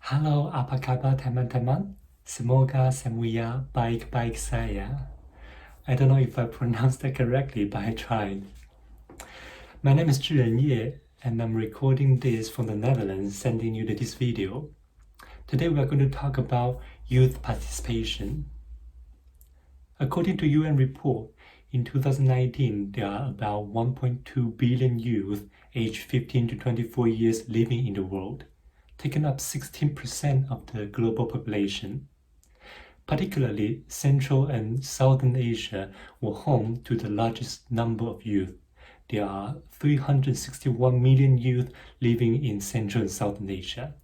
Halo, apa kabar teman-teman? Semoga semua baik-baik saja. I don't know if I pronounced that correctly, but I tried. My name is Sayangnya, and I'm recording this from the Netherlands, sending you this video. Today we are going to talk about youth participation. According to UN report, in 2019, there are about 1.2 billion youth aged 15 to 24 years living in the world, taking up 16% of the global population. Particularly, Central and Southern Asia were home to the largest number of youth. There are 361 million youth living in Central and Southern Asia.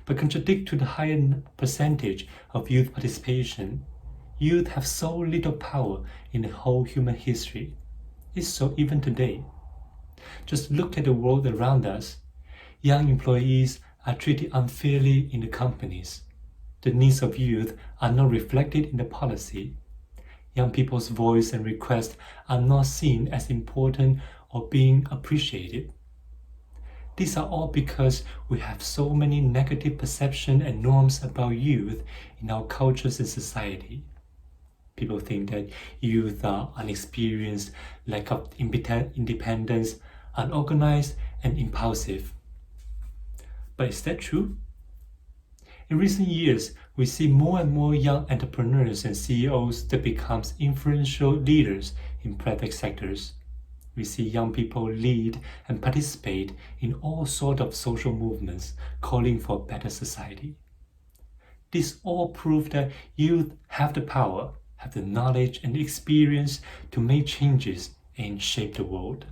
But contradict to the higher percentage of youth participation, youth have so little power in the whole human history. It's so even today. Just look at the world around us. Young employees are treated unfairly in the companies. The needs of youth are not reflected in the policy. Young people's voice and requests are not seen as important or being appreciated. These are all because we have so many negative perceptions and norms about youth in our cultures and society. People think that youth are unexperienced, lack of independence, unorganized, and impulsive. But is that true? In recent years, we see more and more young entrepreneurs and CEOs that become influential leaders in private sectors. We see young people lead and participate in all sorts of social movements calling for a better society. This all prove that youth have the power, have the knowledge and experience to make changes and shape the world.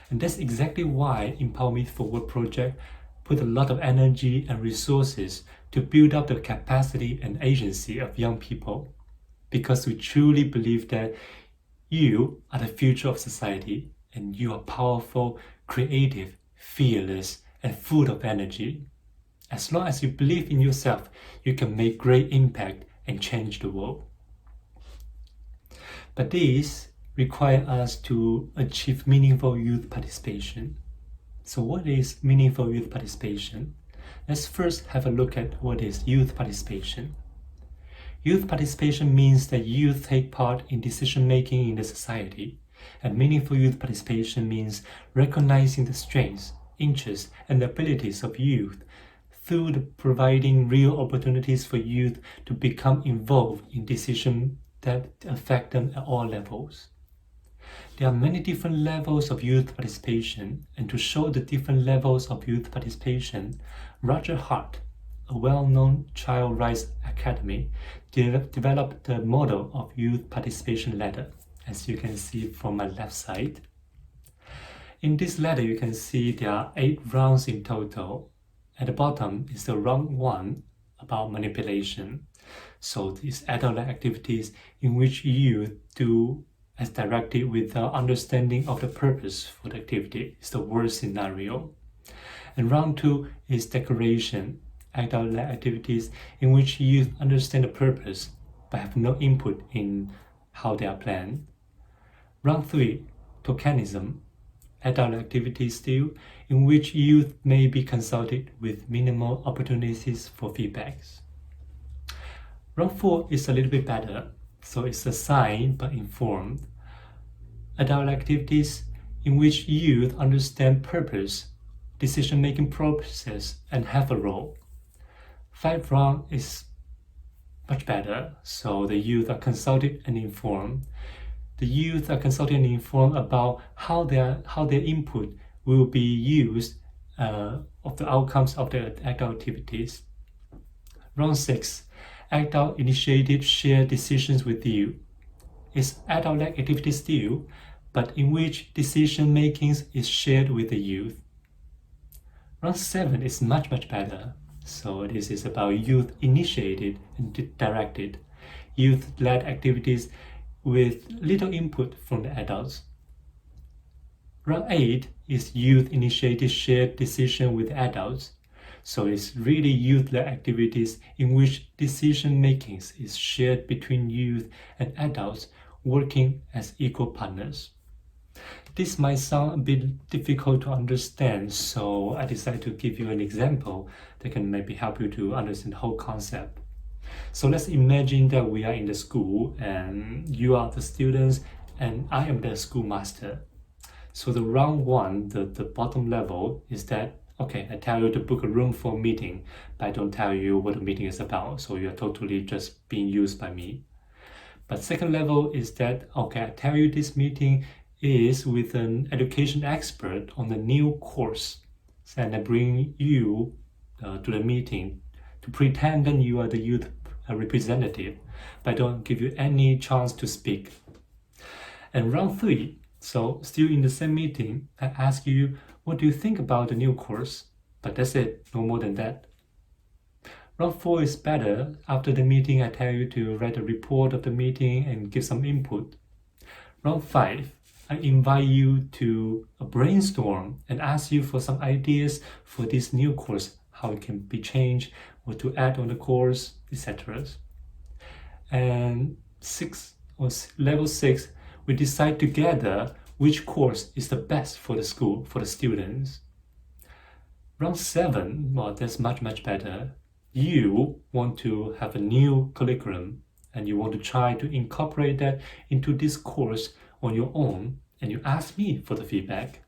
And that's exactly why Empower Me Forward project put a lot of energy and resources to build up the capacity and agency of young people, because we truly believe that you are the future of society and you are powerful, creative, fearless, and full of energy. As long as you believe in yourself, you can make great impact and change the world. But these require us to achieve meaningful youth participation. So what is meaningful youth participation? Let's first have a look at what is youth participation. Youth participation means that youth take part in decision-making in the society, and meaningful youth participation means recognizing the strengths, interests, and abilities of youth through providing real opportunities for youth to become involved in decisions that affect them at all levels. There are many different levels of youth participation, and to show the different levels of youth participation, Roger Hart, a well-known child rights academy, developed the model of youth participation ladder, as you can see from my left side. In this ladder, you can see there are 8 rounds in total. At the bottom is the round 1 about manipulation. So these adult activities in which youth do as directed without understanding of the purpose for the activity is the worst scenario. And round 2 is decoration, adult activities in which youth understand the purpose but have no input in how they are planned. Round 3, tokenism, adult activities still in which youth may be consulted with minimal opportunities for feedbacks. Round 4 is a little bit better, so it's assigned but informed. Adult activities in which youth understand purpose, decision-making process, and have a role. 5th round is much better, so the youth are consulted and informed. The youth are consulted and informed about how their input will be used of the outcomes of the adult activities. Round 6, adult initiative share decisions with you. It's adult activity still, but in which decision making is shared with the youth. Round 7 is much better. So this is about youth initiated and directed, youth-led activities with little input from the adults. Round 8 is youth-initiated shared decision with adults. So it's really youth-led activities in which decision-making is shared between youth and adults working as equal partners. This might sound a bit difficult to understand, so I decided to give you an example that can maybe help you to understand the whole concept. So let's imagine that we are in the school and you are the students and I am the schoolmaster. So the round one, the bottom level is that, okay, I tell you to book a room for a meeting, but I don't tell you what the meeting is about, so you're totally just being used by me. But second level is that, okay, I tell you this meeting is with an education expert on the new course, and I bring you to the meeting to pretend that you are the youth representative, but I don't give you any chance to speak. And round three, so still in the same meeting, I ask you, what do you think about the new course? But that's it, no more than that. Round 4 is better. After the meeting, I tell you to write a report of the meeting and give some input. Round 5, I invite you to a brainstorm and ask you for some ideas for this new course, how it can be changed, what to add on the course, etc. And level 6, we decide together which course is the best for the school, for the students. Round 7, well, that's much better. You want to have a new curriculum and you want to try to incorporate that into this course on your own, and you ask me for the feedback.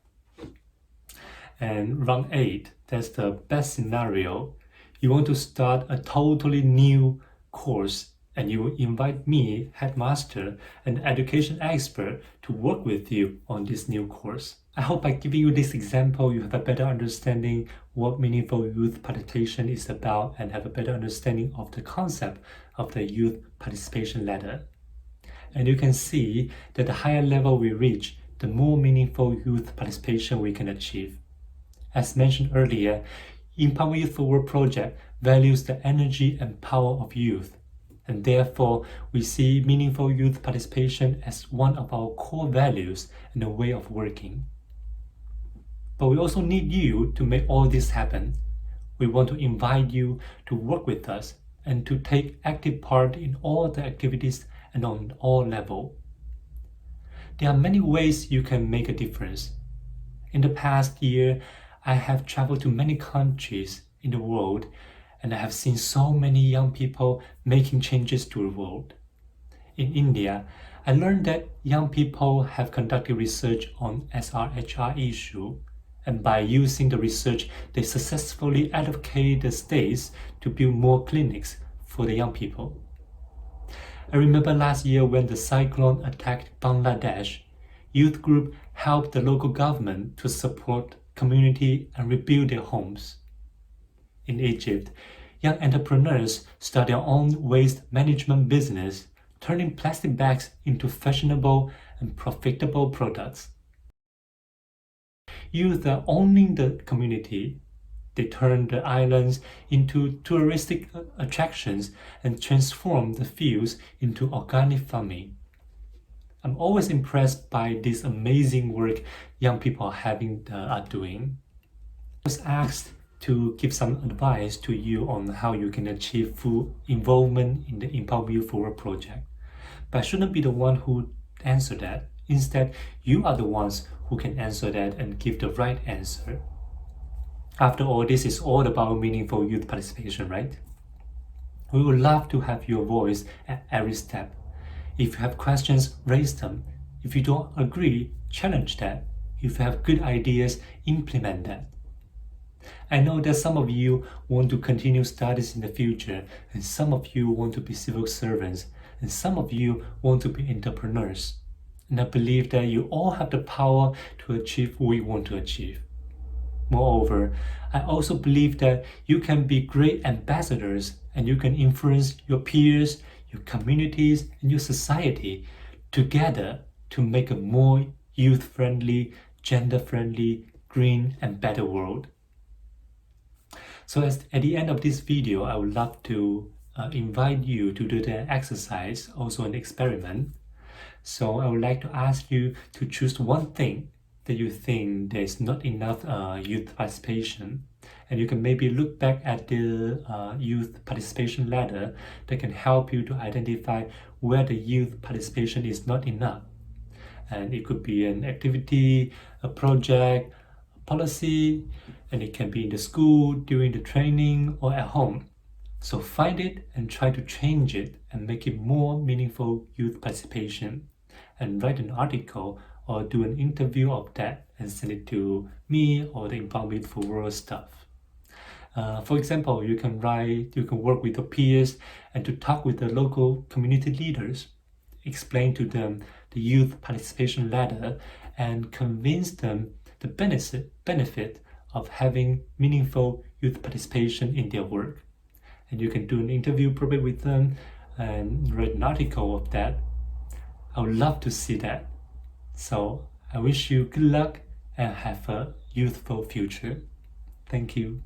And round 8, that's the best scenario. You want to start a totally new course and you invite me, headmaster, and education expert to work with you on this new course. I hope by giving you this example, you have a better understanding what meaningful youth participation is about and have a better understanding of the concept of the youth participation ladder. And you can see that the higher level we reach, the more meaningful youth participation we can achieve. As mentioned earlier, Empower Youth Forward project values the energy and power of youth, and therefore we see meaningful youth participation as one of our core values and a way of working. But we also need you to make all this happen. We want to invite you to work with us and to take active part in all the activities and on all levels. There are many ways you can make a difference. In the past year, I have traveled to many countries in the world, and I have seen so many young people making changes to the world. In India, I learned that young people have conducted research on SRHR issue, and by using the research, they successfully advocate the states to build more clinics for the young people. I remember last year when the cyclone attacked Bangladesh, youth group helped the local government to support community and rebuild their homes. In Egypt, young entrepreneurs start their own waste management business, turning plastic bags into fashionable and profitable products. Youth are owning the community. They turn the islands into touristic attractions and transform the fields into organic farming. I'm always impressed by this amazing work young people are doing. I was asked to give some advice to you on how you can achieve full involvement in the Empower Youth Forward project. But I shouldn't be the one who answer that. Instead, you are the ones who can answer that and give the right answer. After all, this is all about meaningful youth participation, right? We would love to have your voice at every step. If you have questions, raise them. If you don't agree, challenge that. If you have good ideas, implement that. I know that some of you want to continue studies in the future, and some of you want to be civil servants, and some of you want to be entrepreneurs. And I believe that you all have the power to achieve what you want to achieve. Moreover, I also believe that you can be great ambassadors and you can influence your peers, your communities, and your society together to make a more youth-friendly, gender-friendly, green, and better world. So at the end of this video, I would love to invite you to do the exercise, also an experiment. So I would like to ask you to choose one thing that you think there is not enough youth participation, and you can maybe look back at the youth participation ladder that can help you to identify where the youth participation is not enough. And it could be an activity, a project, a policy, and it can be in the school, during the training, or at home. So find it and try to change it and make it more meaningful youth participation. And write an article or do an interview of that and send it to me or the Empowerment for World staff. For example, you can work with your peers and to talk with the local community leaders, explain to them the youth participation ladder, and convince them the benefit of having meaningful youth participation in their work. And you can do an interview probably with them and write an article of that. I would love to see that. So I wish you good luck and have a youthful future. Thank you.